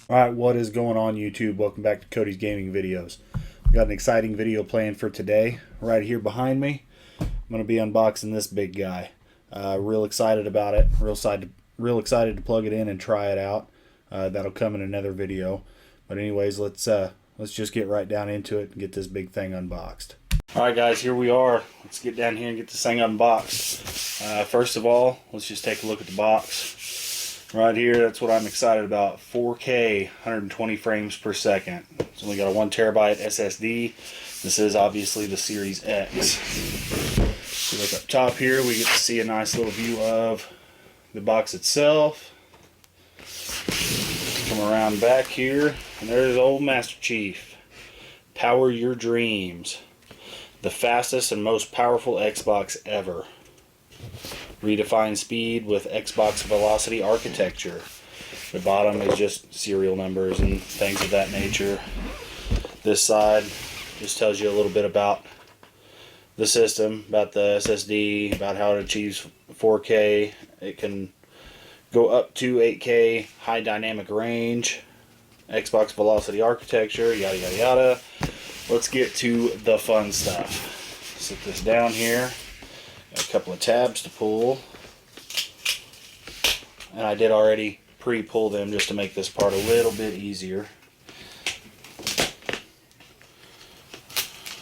Alright, what is going on YouTube? Welcome back to Cody's Gaming Videos. We've got an exciting video planned for today. Right here behind me, I'm going to be unboxing this big guy. Real excited about it. Real excited to plug it in and try it out. That'll come in another video. But anyways, let's just get right down into it and get this big thing unboxed. Alright guys, here we are. Let's get down here and get this thing unboxed. First of all, let's just take a look at the box. Right here, that's what I'm excited about. 4K, 120 frames per second. It's only got a 1 terabyte SSD. This is obviously the Series X. If you look up top here, we get to see a nice little view of the box itself. Come around back here, and there's old Master Chief. Power your dreams. The fastest and most powerful Xbox ever. Redefine speed with Xbox Velocity architecture. The bottom is just serial numbers and things of that nature. This side just tells you a little bit about the system, about the SSD, about how it achieves 4K. It can go up to 8K, high dynamic range, Xbox Velocity architecture, yada yada yada. Let's get to the fun stuff. Sit this down here. Got a couple of tabs to pull, and I did already pre-pull them just to make this part a little bit easier.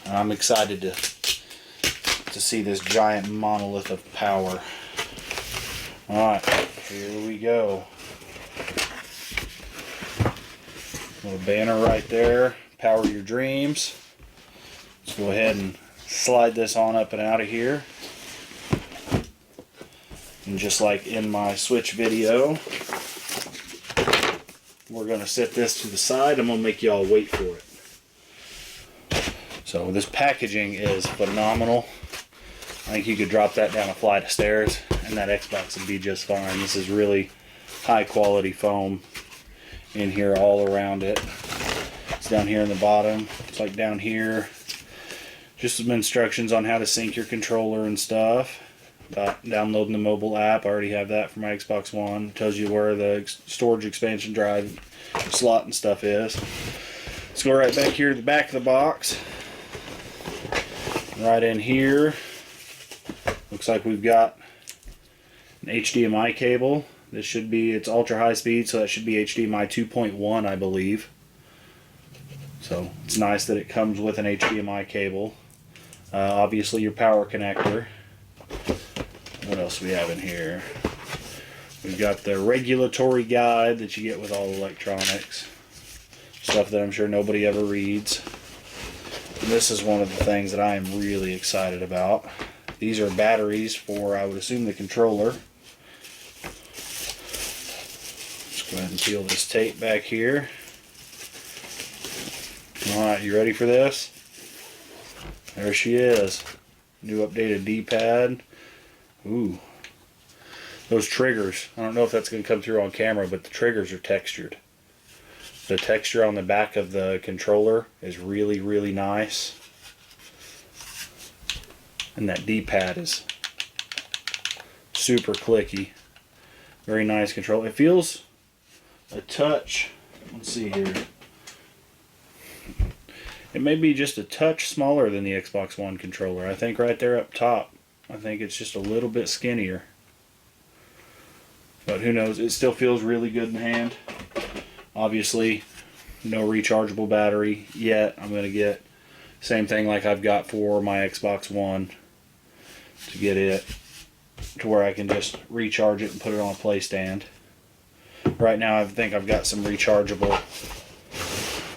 And I'm excited to see this giant monolith of power. Alright, here we go. Little banner right there, power your dreams. Let's go ahead and slide this on up and out of here. And just like in my Switch video, we're going to set this to the side. I'm going to make y'all wait for it. So this packaging is phenomenal. I think you could drop that down a flight of stairs and that Xbox would be just fine. This is really high quality foam in here all around it. It's down here in the bottom. It's like down here. Just some instructions on how to sync your controller and stuff. Downloading the mobile app. I already have that for my Xbox One. It tells you where the storage expansion drive slot and stuff is. Let's go right back here to the back of the box. Right in here, looks like we've got an HDMI cable. This should be, it's ultra high speed, so that should be HDMI 2.1, I believe. So it's nice that it comes with an HDMI cable. Obviously your power connector. What else do we have in here? We've got the regulatory guide that you get with all electronics. Stuff that I'm sure nobody ever reads. And this is one of the things that I am really excited about. These are batteries for, I would assume, the controller. Let's go ahead and peel this tape back here. Alright, you ready for this? There she is. New updated D-pad. Ooh. Those triggers. I don't know if that's going to come through on camera, but the triggers are textured. The texture on the back of the controller is really, really nice. And that D-pad is super clicky. Very nice control. It feels a touch, let's see here. It may be just a touch smaller than the Xbox One controller. I think right there up top, I think it's just a little bit skinnier. But who knows, it still feels really good in the hand. Obviously, no rechargeable battery yet. I'm going to get same thing like I've got for my Xbox One to get it to where I can just recharge it and put it on a play stand. Right now I think I've got some rechargeable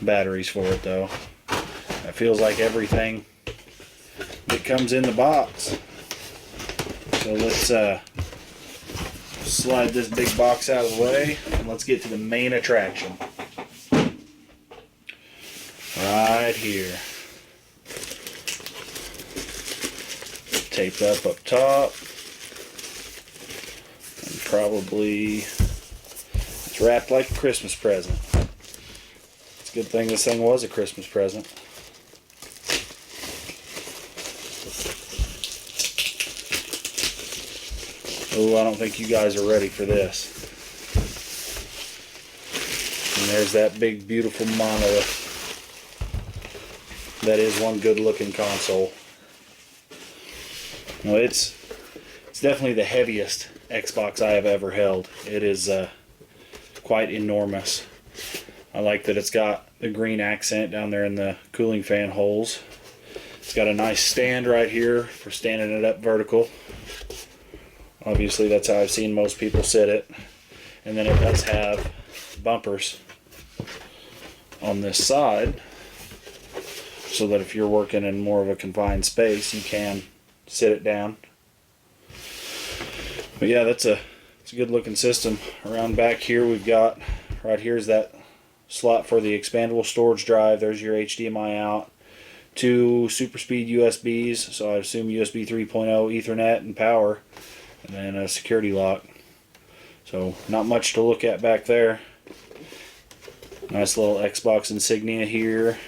batteries for it though. That feels like everything that comes in the box. So let's slide this big box out of the way and let's get to the main attraction. Right here. Taped up top. And probably it's wrapped like a Christmas present. It's a good thing this thing was a Christmas present. Oh, I don't think you guys are ready for this. there's that big, beautiful monolith. That is one good-looking console. Well, it's definitely the heaviest Xbox I have ever held. It is quite enormous. I like that it's got the green accent down there in the cooling fan holes. It's got a nice stand right here for standing it up vertical. Obviously, that's how I've seen most people sit it. And then it does have bumpers on this side, so that if you're working in more of a confined space, you can sit it down. But yeah, it's a good looking system. Around back here, we've got, right here is that slot for the expandable storage drive. There's your HDMI out. 2 super speed USBs, so I assume USB 3.0, Ethernet, and power. And then a security lock. So not much to look at back there. Nice little Xbox insignia here.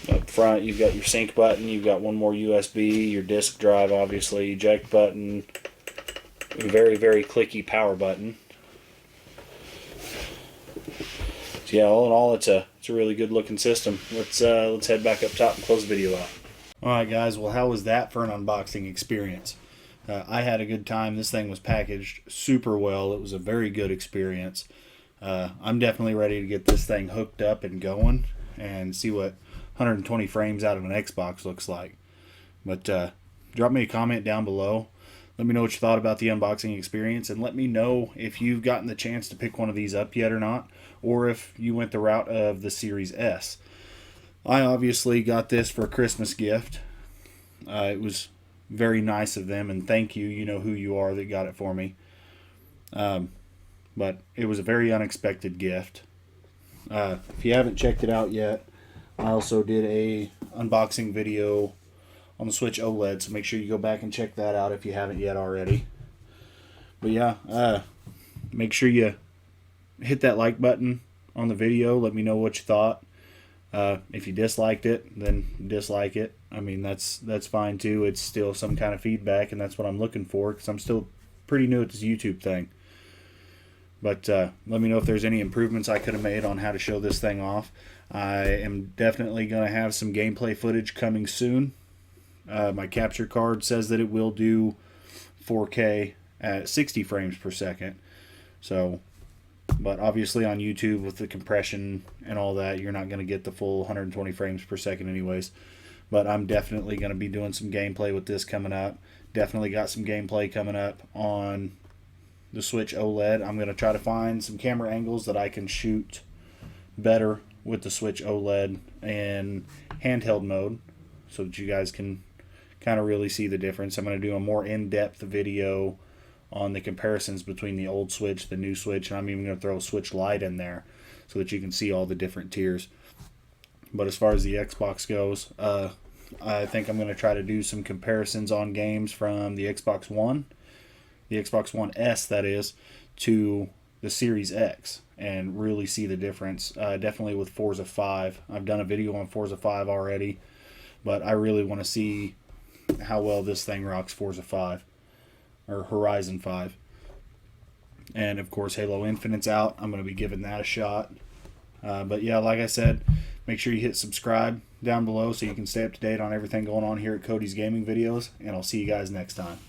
Up front, you've got your sync button, you've got one more USB, your disk drive, obviously, eject button, a very, very clicky power button. So yeah, all in all, it's a really good looking system. Let's head back up top and close the video out. Alright guys, well how was that for an unboxing experience? I had a good time. This thing was packaged super well. It was a very good experience. I'm definitely ready to get this thing hooked up and going and see what 120 frames out of an Xbox looks like. But drop me a comment down below. Let me know what you thought about the unboxing experience, and let me know if you've gotten the chance to pick one of these up yet or not, or if you went the route of the Series S. I obviously got this for a Christmas gift. It was very nice of them, and thank you. You know who you are that got it for me. But it was a very unexpected gift. If you haven't checked it out yet, I also did a unboxing video on the Switch OLED, so make sure you go back and check that out if you haven't yet already. But yeah, make sure you hit that like button on the video. Let me know what you thought. If you disliked it, then dislike it. I mean, that's fine too. It's still some kind of feedback, and that's what I'm looking for, because I'm still pretty new at this YouTube thing. But let me know if there's any improvements I could have made on how to show this thing off. I am definitely going to have some gameplay footage coming soon. My capture card says that it will do 4K at 60 frames per second. So, but obviously on YouTube with the compression and all that, you're not going to get the full 120 frames per second anyways. But I'm definitely going to be doing some gameplay with this coming up. Definitely got some gameplay coming up on the Switch OLED. I'm going to try to find some camera angles that I can shoot better with the Switch OLED in handheld mode, so that you guys can kind of really see the difference. I'm going to do a more in-depth video on the comparisons between the old Switch, the new Switch, and I'm even going to throw a Switch Lite in there so that you can see all the different tiers. But as far as the Xbox goes, I think I'm going to try to do some comparisons on games from the Xbox One, the Xbox One S that is, to the Series X, and really see the difference. Definitely with Forza 5. I've done a video on Forza 5 already, but I really want to see how well this thing rocks Forza 5, or Horizon 5. And of course Halo Infinite's out. I'm going to be giving that a shot. But yeah, like I said, make sure you hit subscribe down below so you can stay up to date on everything going on here at Cody's Gaming Videos, and I'll see you guys next time.